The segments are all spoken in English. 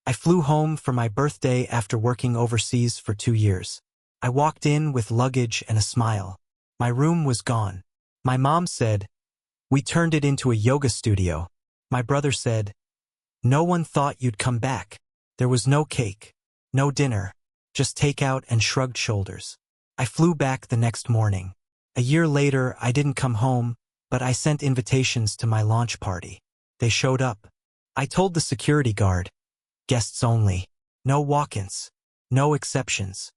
I flew home for my birthday after working overseas for 2 years. I walked in with luggage and a smile. My room was gone. My mom said, "We turned it into a yoga studio." My brother said, "No one thought you'd come back." There was no cake, no dinner, just takeout and shrugged shoulders. I flew back the next morning. A year later, I didn't come home, but I sent invitations to my launch party. They showed up. I told the security guard, "Guests only. No walk-ins. No exceptions."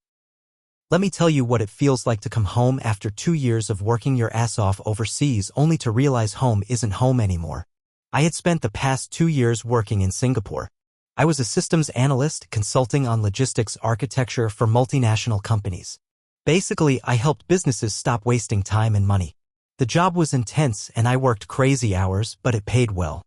Let me tell you what it feels like to come home after 2 years of working your ass off overseas only to realize home isn't home anymore. I had spent the past 2 years working in Singapore. I was a systems analyst consulting on logistics architecture for multinational companies. Basically, I helped businesses stop wasting time and money. The job was intense and I worked crazy hours, but it paid well.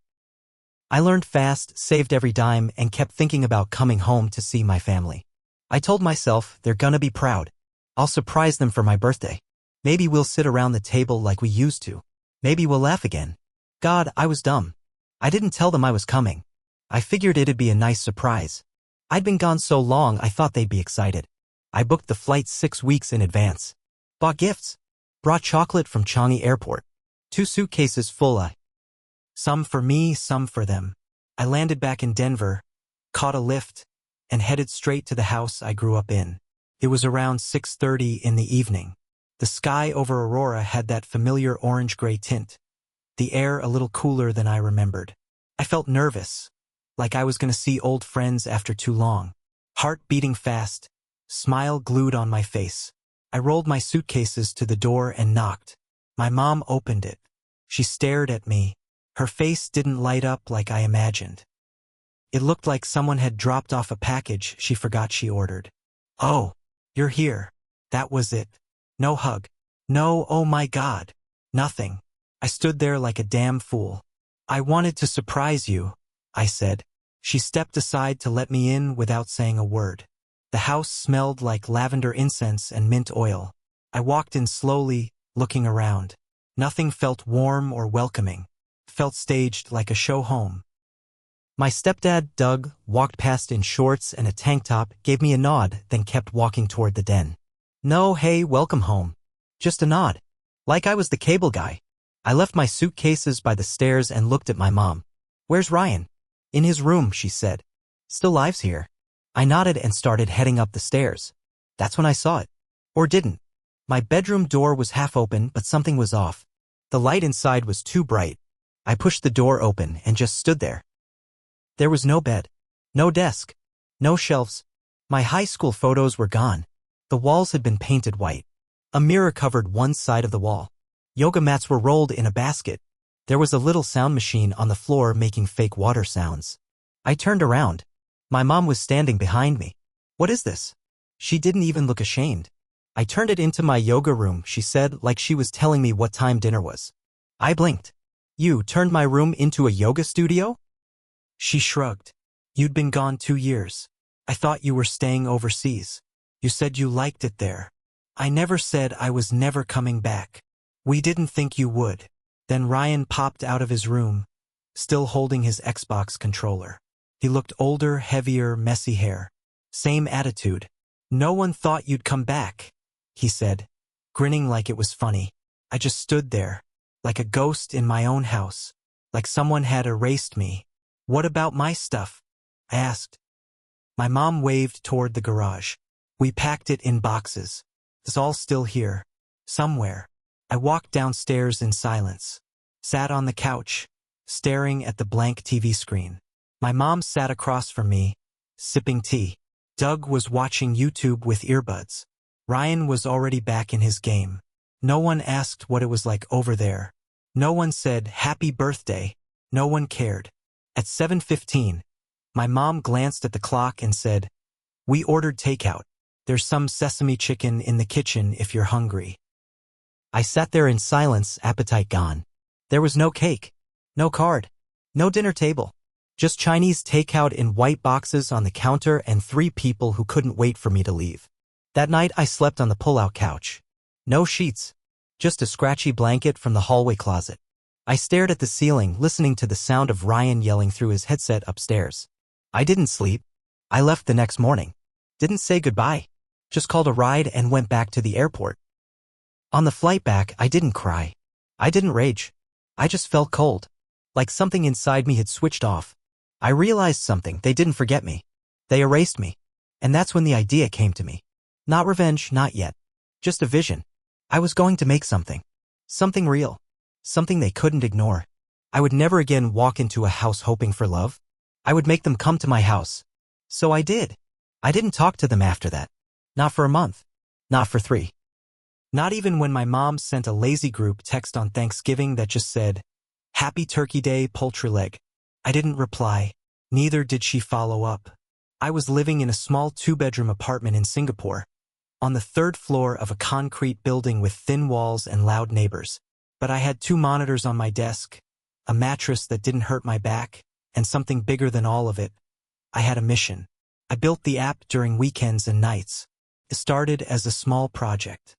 I learned fast, saved every dime, and kept thinking about coming home to see my family. I told myself, they're gonna be proud. I'll surprise them for my birthday. Maybe we'll sit around the table like we used to. Maybe we'll laugh again. God, I was dumb. I didn't tell them I was coming. I figured it'd be a nice surprise. I'd been gone so long I thought they'd be excited. I booked the flight 6 weeks in advance. Bought gifts. Brought chocolate from Changi Airport. 2 suitcases full. Some for me, some for them. I landed back in Denver, caught a lift, and headed straight to the house I grew up in. It was around 6:30 in the evening. The sky over Aurora had that familiar orange-gray tint. The air a little cooler than I remembered. I felt nervous, like I was going to see old friends after too long. Heart beating fast, smile glued on my face. I rolled my suitcases to the door and knocked. My mom opened it. She stared at me. Her face didn't light up like I imagined. It looked like someone had dropped off a package she forgot she ordered. "Oh, you're here." That was it. No hug. No, oh my God. Nothing. I stood there like a damn fool. "I wanted to surprise you," I said. She stepped aside to let me in without saying a word. The house smelled like lavender incense and mint oil. I walked in slowly, looking around. Nothing felt warm or welcoming. Felt staged like a show home. My stepdad, Doug, walked past in shorts and a tank top, gave me a nod, then kept walking toward the den. No, hey, welcome home. Just a nod. Like I was the cable guy. I left my suitcases by the stairs and looked at my mom. "Where's Ryan?" "In his room," she said. "Still lives here." I nodded and started heading up the stairs. That's when I saw it. Or didn't. My bedroom door was half open, but something was off. The light inside was too bright. I pushed the door open and just stood there. There was no bed, no desk, no shelves. My high school photos were gone. The walls had been painted white. A mirror covered one side of the wall. Yoga mats were rolled in a basket. There was a little sound machine on the floor making fake water sounds. I turned around. My mom was standing behind me. "What is this?" She didn't even look ashamed. "I turned it into my yoga room," she said, like she was telling me what time dinner was. I blinked. "You turned my room into a yoga studio?" She shrugged. "You'd been gone 2 years. I thought you were staying overseas. You said you liked it there. I never said I was never coming back. We didn't think you would." Then Ryan popped out of his room, still holding his Xbox controller. He looked older, heavier, messy hair. Same attitude. "No one thought you'd come back," he said, grinning like it was funny. I just stood there, like a ghost in my own house, like someone had erased me. "What about my stuff?" I asked. My mom waved toward the garage. "We packed it in boxes. It's all still here. Somewhere." I walked downstairs in silence. Sat on the couch, staring at the blank TV screen. My mom sat across from me, sipping tea. Doug was watching YouTube with earbuds. Ryan was already back in his game. No one asked what it was like over there. No one said, "Happy birthday." No one cared. At 7:15, my mom glanced at the clock and said, "We ordered takeout. There's some sesame chicken in the kitchen if you're hungry." I sat there in silence, appetite gone. There was no cake, no card, no dinner table. Just Chinese takeout in white boxes on the counter and 3 people who couldn't wait for me to leave. That night I slept on the pull-out couch. No sheets, just a scratchy blanket from the hallway closet. I stared at the ceiling, listening to the sound of Ryan yelling through his headset upstairs. I didn't sleep. I left the next morning. Didn't say goodbye. Just called a ride and went back to the airport. On the flight back, I didn't cry. I didn't rage. I just felt cold. Like something inside me had switched off. I realized something. They didn't forget me. They erased me. And that's when the idea came to me. Not revenge, not yet. Just a vision. I was going to make something. Something real. Something they couldn't ignore. I would never again walk into a house hoping for love. I would make them come to my house. So I did. I didn't talk to them after that. Not for a month. Not for 3. Not even when my mom sent a lazy group text on Thanksgiving that just said, "Happy Turkey Day, poultry leg." I didn't reply. Neither did she follow up. I was living in a small 2-bedroom apartment in Singapore, on the 3rd floor of a concrete building with thin walls and loud neighbors. But I had 2 monitors on my desk, a mattress that didn't hurt my back, and something bigger than all of it. I had a mission. I built the app during weekends and nights. It started as a small project.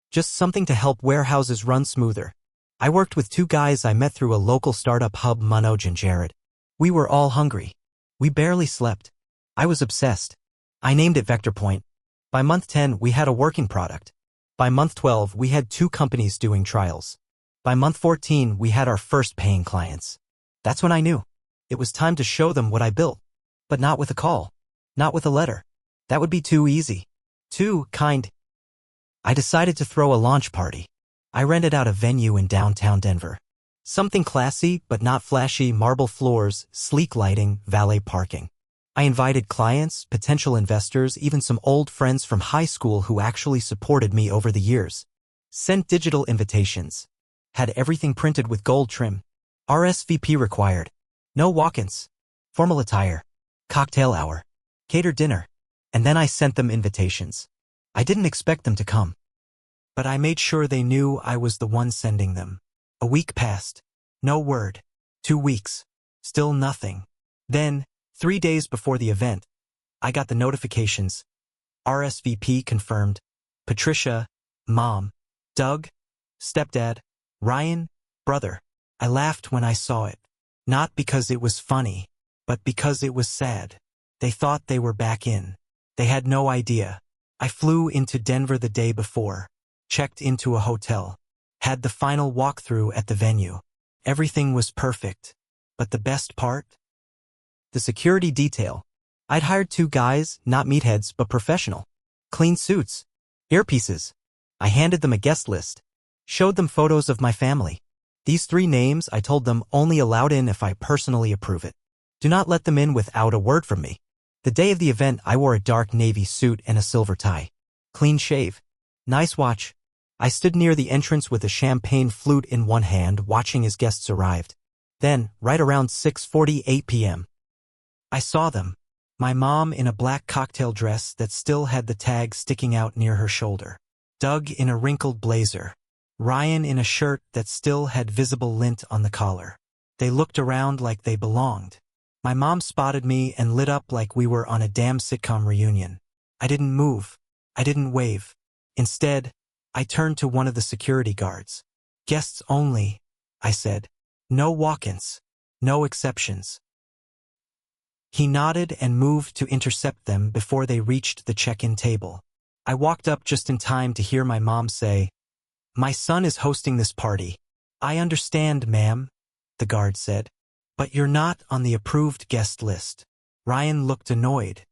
Just something to help warehouses run smoother. I worked with 2 guys I met through a local startup hub, Manoj and Jared. We were all hungry. We barely slept. I was obsessed. I named it Vector Point. By month 10, we had a working product. By month 12, we had 2 companies doing trials. By month 14, we had our first paying clients. That's when I knew. It was time to show them what I built. But not with a call. Not with a letter. That would be too easy. Too kind. I decided to throw a launch party. I rented out a venue in downtown Denver. Something classy, but not flashy, marble floors, sleek lighting, valet parking. I invited clients, potential investors, even some old friends from high school who actually supported me over the years. Sent digital invitations. Had everything printed with gold trim. RSVP required. No walk-ins. Formal attire. Cocktail hour. Catered dinner. And then I sent them invitations. I didn't expect them to come. But I made sure they knew I was the one sending them. A week passed. No word. 2 weeks. Still nothing. Then, 3 days before the event, I got the notifications. RSVP confirmed. Patricia, mom. Doug, stepdad. Ryan, brother. I laughed when I saw it. Not because it was funny, but because it was sad. They thought they were back in. They had no idea. I flew into Denver the day before. Checked into a hotel. Had the final walkthrough at the venue. Everything was perfect. But the best part? The security detail. I'd hired 2 guys, not meatheads, but professional. Clean suits. Earpieces. I handed them a guest list. Showed them photos of my family. These 3 names, I told them, only allowed in if I personally approve it. Do not let them in without a word from me. The day of the event, I wore a dark navy suit and a silver tie. Clean shave. Nice watch. I stood near the entrance with a champagne flute in one hand, watching as guests arrived. Then, right around 6:48 p.m., I saw them. My mom in a black cocktail dress that still had the tag sticking out near her shoulder. Doug in a wrinkled blazer. Ryan in a shirt that still had visible lint on the collar. They looked around like they belonged. My mom spotted me and lit up like we were on a damn sitcom reunion. I didn't move. I didn't wave. Instead, I turned to one of the security guards. "Guests only," I said. "No walk-ins. No exceptions." He nodded and moved to intercept them before they reached the check-in table. I walked up just in time to hear my mom say, "My son is hosting this party." "I understand, ma'am," the guard said. "But you're not on the approved guest list." Ryan looked annoyed.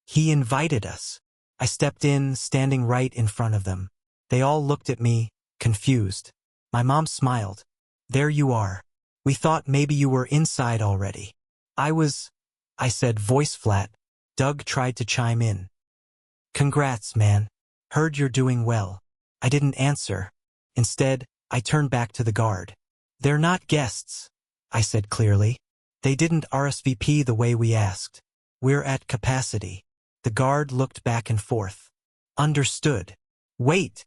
"He invited us." I stepped in, standing right in front of them. They all looked at me, confused. My mom smiled. "There you are. We thought maybe you were inside already." I said, voice flat. Doug tried to chime in. "Congrats, man. Heard you're doing well." I didn't answer. Instead, I turned back to the guard. "They're not guests," I said clearly. "They didn't RSVP the way we asked. We're at capacity." The guard looked back and forth. "Understood." "Wait."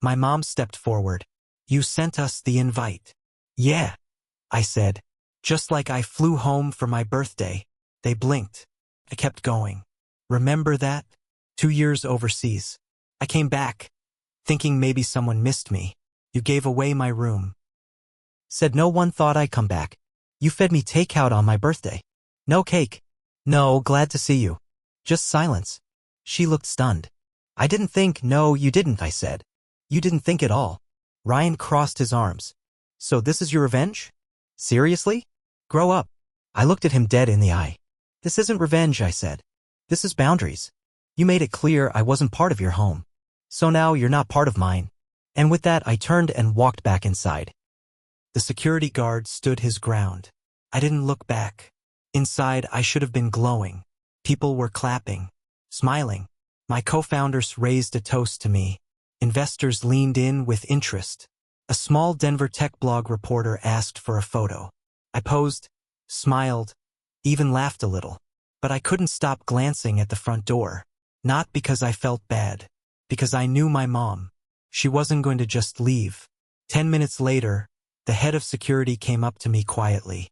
My mom stepped forward. "You sent us the invite." "Yeah," I said. "Just like I flew home for my birthday." They blinked. I kept going. "Remember that? 2 years overseas. I came back, thinking maybe someone missed me. You gave away my room." Said no one thought I'd come back. "You fed me takeout on my birthday. No cake. No, glad to see you. Just silence. She looked stunned. I didn't think, no, you didn't, I said. You didn't think at all. Ryan crossed his arms. So this is your revenge? Seriously? Grow up. I looked at him dead in the eye. This isn't revenge, I said. This is boundaries. You made it clear I wasn't part of your home. So now you're not part of mine. And with that, I turned and walked back inside. The security guard stood his ground. I didn't look back. Inside, I should have been glowing. People were clapping, smiling. My co-founders raised a toast to me. Investors leaned in with interest. A small Denver tech blog reporter asked for a photo. I posed, smiled, even laughed a little. But I couldn't stop glancing at the front door. Not because I felt bad. Because I knew my mom. She wasn't going to just leave. 10 minutes later, the head of security came up to me quietly.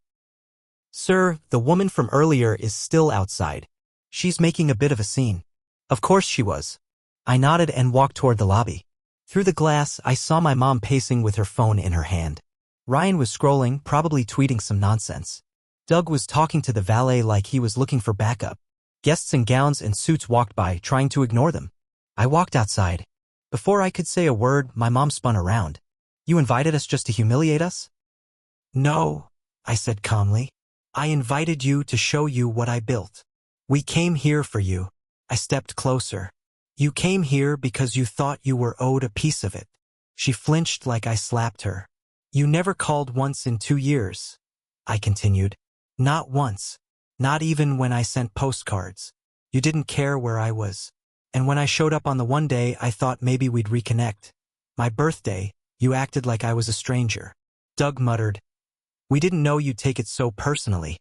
Sir, the woman from earlier is still outside. She's making a bit of a scene. Of course she was. I nodded and walked toward the lobby. Through the glass, I saw my mom pacing with her phone in her hand. Ryan was scrolling, probably tweeting some nonsense. Doug was talking to the valet like he was looking for backup. Guests in gowns and suits walked by, trying to ignore them. I walked outside. Before I could say a word, my mom spun around. You invited us just to humiliate us? No, I said calmly. I invited you to show you what I built. We came here for you. I stepped closer. You came here because you thought you were owed a piece of it. She flinched like I slapped her. You never called once in 2 years. I continued. Not once. Not even when I sent postcards. You didn't care where I was. And when I showed up on the one day, I thought maybe we'd reconnect. My birthday, you acted like I was a stranger. Doug muttered. We didn't know you'd take it so personally.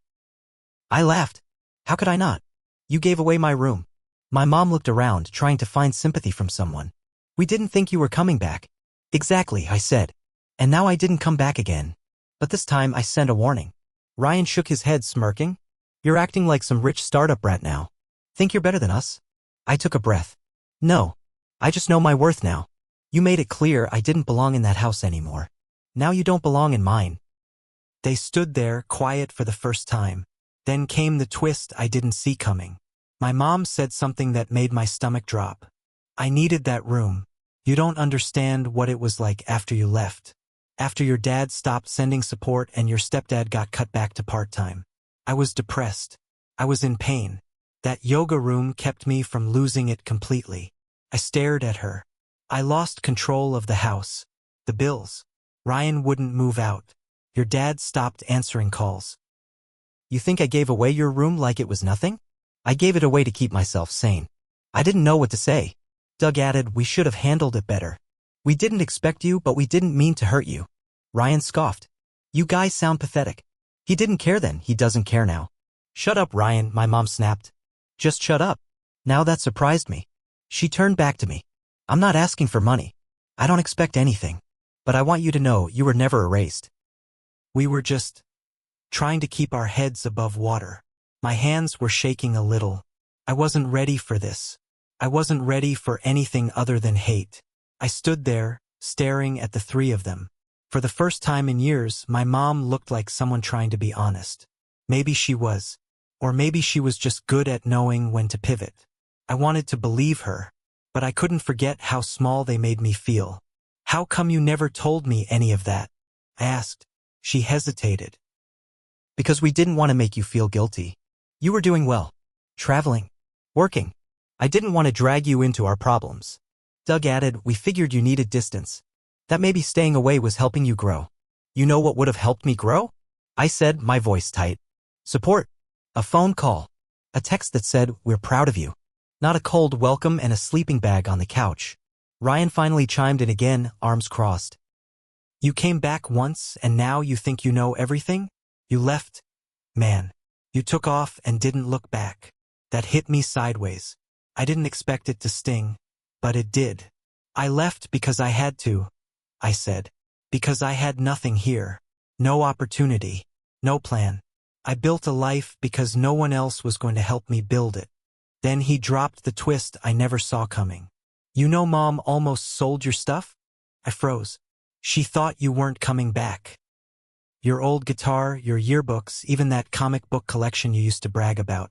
I laughed. How could I not? You gave away my room. My mom looked around, trying to find sympathy from someone. We didn't think you were coming back. Exactly, I said. And now I didn't come back again. But this time I sent a warning. Ryan shook his head, smirking. You're acting like some rich startup brat now. Think you're better than us? I took a breath. No. I just know my worth now. You made it clear I didn't belong in that house anymore. Now you don't belong in mine. They stood there, quiet for the first time. Then came the twist I didn't see coming. My mom said something that made my stomach drop. I needed that room. You don't understand what it was like after you left. After your dad stopped sending support and your stepdad got cut back to part-time. I was depressed. I was in pain. That yoga room kept me from losing it completely. I stared at her. I lost control of the house. The bills. Ryan wouldn't move out. Your dad stopped answering calls. You think I gave away your room like it was nothing? I gave it away to keep myself sane. I didn't know what to say. Doug added, we should have handled it better. We didn't expect you, but we didn't mean to hurt you. Ryan scoffed. You guys sound pathetic. He didn't care then, he doesn't care now. Shut up, Ryan, my mom snapped. Just shut up. Now that surprised me. She turned back to me. I'm not asking for money. I don't expect anything. But I want you to know you were never erased. We were just trying to keep our heads above water. My hands were shaking a little. I wasn't ready for this. I wasn't ready for anything other than hate. I stood there, staring at the three of them. For the first time in years, my mom looked like someone trying to be honest. Maybe she was. Or maybe she was just good at knowing when to pivot. I wanted to believe her, but I couldn't forget how small they made me feel. How come you never told me any of that? I asked. She hesitated. Because we didn't want to make you feel guilty. You were doing well. Traveling. Working. I didn't want to drag you into our problems. Doug added, we figured you needed distance. That maybe staying away was helping you grow. You know what would have helped me grow? I said, my voice tight. Support. A phone call. A text that said, we're proud of you. Not a cold welcome and a sleeping bag on the couch. Ryan finally chimed in again, arms crossed. You came back once and now you think you know everything? You left? Man. You took off and didn't look back. That hit me sideways. I didn't expect it to sting, but it did. I left because I had to, I said. Because I had nothing here. No opportunity. No plan. I built a life because no one else was going to help me build it. Then he dropped the twist I never saw coming. You know Mom almost sold your stuff? I froze. She thought you weren't coming back. Your old guitar, your yearbooks, even that comic book collection you used to brag about.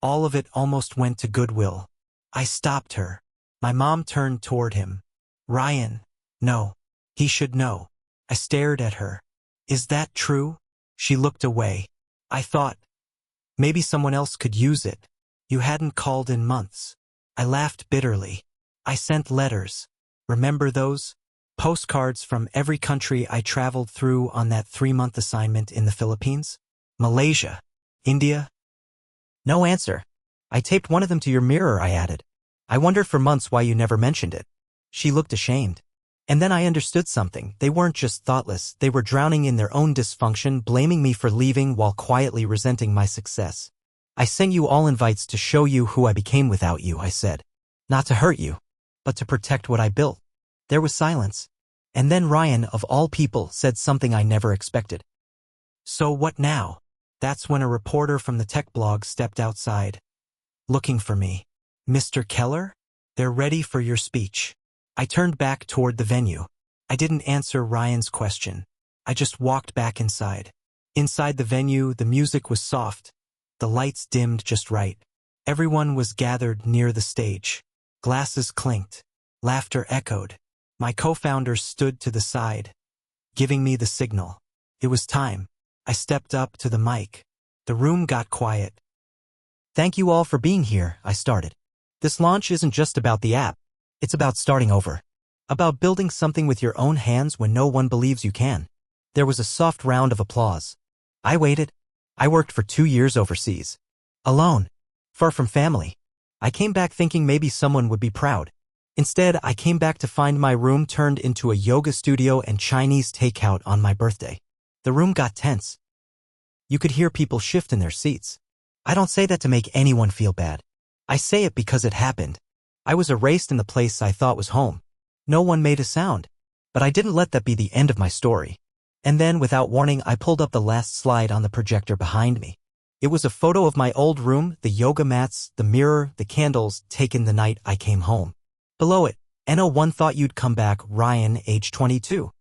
All of it almost went to Goodwill. I stopped her. My mom turned toward him. Ryan, no. He should know. I stared at her. Is that true? She looked away. I thought, maybe someone else could use it. You hadn't called in months. I laughed bitterly. I sent letters. Remember those? Postcards from every country I traveled through on that 3-month assignment in the Philippines? Malaysia? India? No answer. I taped one of them to your mirror, I added. I wondered for months why you never mentioned it. She looked ashamed. And then I understood something. They weren't just thoughtless, they were drowning in their own dysfunction, blaming me for leaving while quietly resenting my success. I sent you all invites to show you who I became without you, I said. Not to hurt you, but to protect what I built. There was silence. And then Ryan, of all people, said something I never expected. So what now? That's when a reporter from the tech blog stepped outside. Looking for me. Mr. Keller? They're ready for your speech. I turned back toward the venue. I didn't answer Ryan's question. I just walked back inside. Inside the venue, the music was soft. The lights dimmed just right. Everyone was gathered near the stage. Glasses clinked. Laughter echoed. My co-founders stood to the side, giving me the signal. It was time. I stepped up to the mic. The room got quiet. Thank you all for being here, I started. This launch isn't just about the app. It's about starting over. About building something with your own hands when no one believes you can. There was a soft round of applause. I waited. I worked for 2 years overseas. Alone. Far from family. I came back thinking maybe someone would be proud. Instead, I came back to find my room turned into a yoga studio and Chinese takeout on my birthday. The room got tense. You could hear people shift in their seats. I don't say that to make anyone feel bad. I say it because it happened. I was erased in the place I thought was home. No one made a sound. But I didn't let that be the end of my story. And then, without warning, I pulled up the last slide on the projector behind me. It was a photo of my old room, the yoga mats, the mirror, the candles, taken the night I came home. Below it, NO1 thought you'd come back, Ryan, age 22.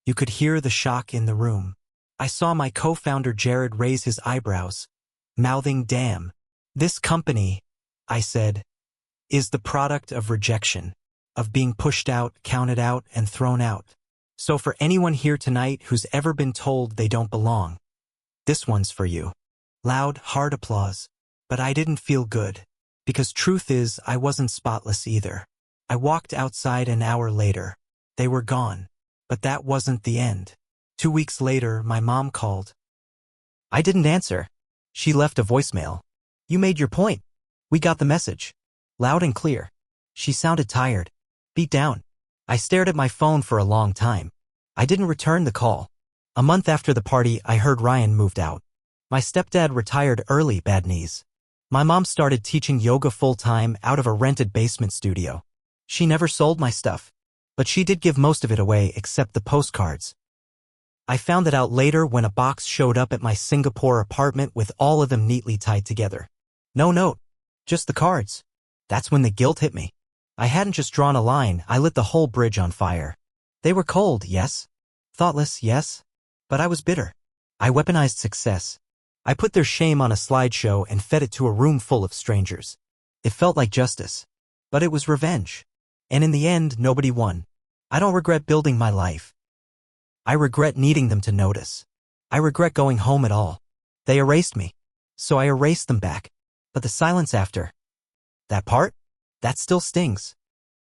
You could hear the shock in the room. I saw my co-founder Jared raise his eyebrows, mouthing, damn. This company, I said, is the product of rejection, of being pushed out, counted out, and thrown out. So for anyone here tonight who's ever been told they don't belong, this one's for you. Loud, hard applause. But I didn't feel good, because truth is, I wasn't spotless either. I walked outside an hour later. They were gone. But that wasn't the end. 2 weeks later, my mom called. I didn't answer. She left a voicemail. You made your point. We got the message. Loud and clear. She sounded tired. Beat down. I stared at my phone for a long time. I didn't return the call. A month after the party, I heard Ryan moved out. My stepdad retired early, bad knees. My mom started teaching yoga full-time out of a rented basement studio. She never sold my stuff, but she did give most of it away except the postcards. I found that out later when a box showed up at my Singapore apartment with all of them neatly tied together. No note, just the cards. That's when the guilt hit me. I hadn't just drawn a line, I lit the whole bridge on fire. They were cold, yes. Thoughtless, yes. But I was bitter. I weaponized success. I put their shame on a slideshow and fed it to a room full of strangers. It felt like justice. But it was revenge. And in the end, nobody won. I don't regret building my life. I regret needing them to notice. I regret going home at all. They erased me. So I erased them back. But the silence after. That part? That still stings.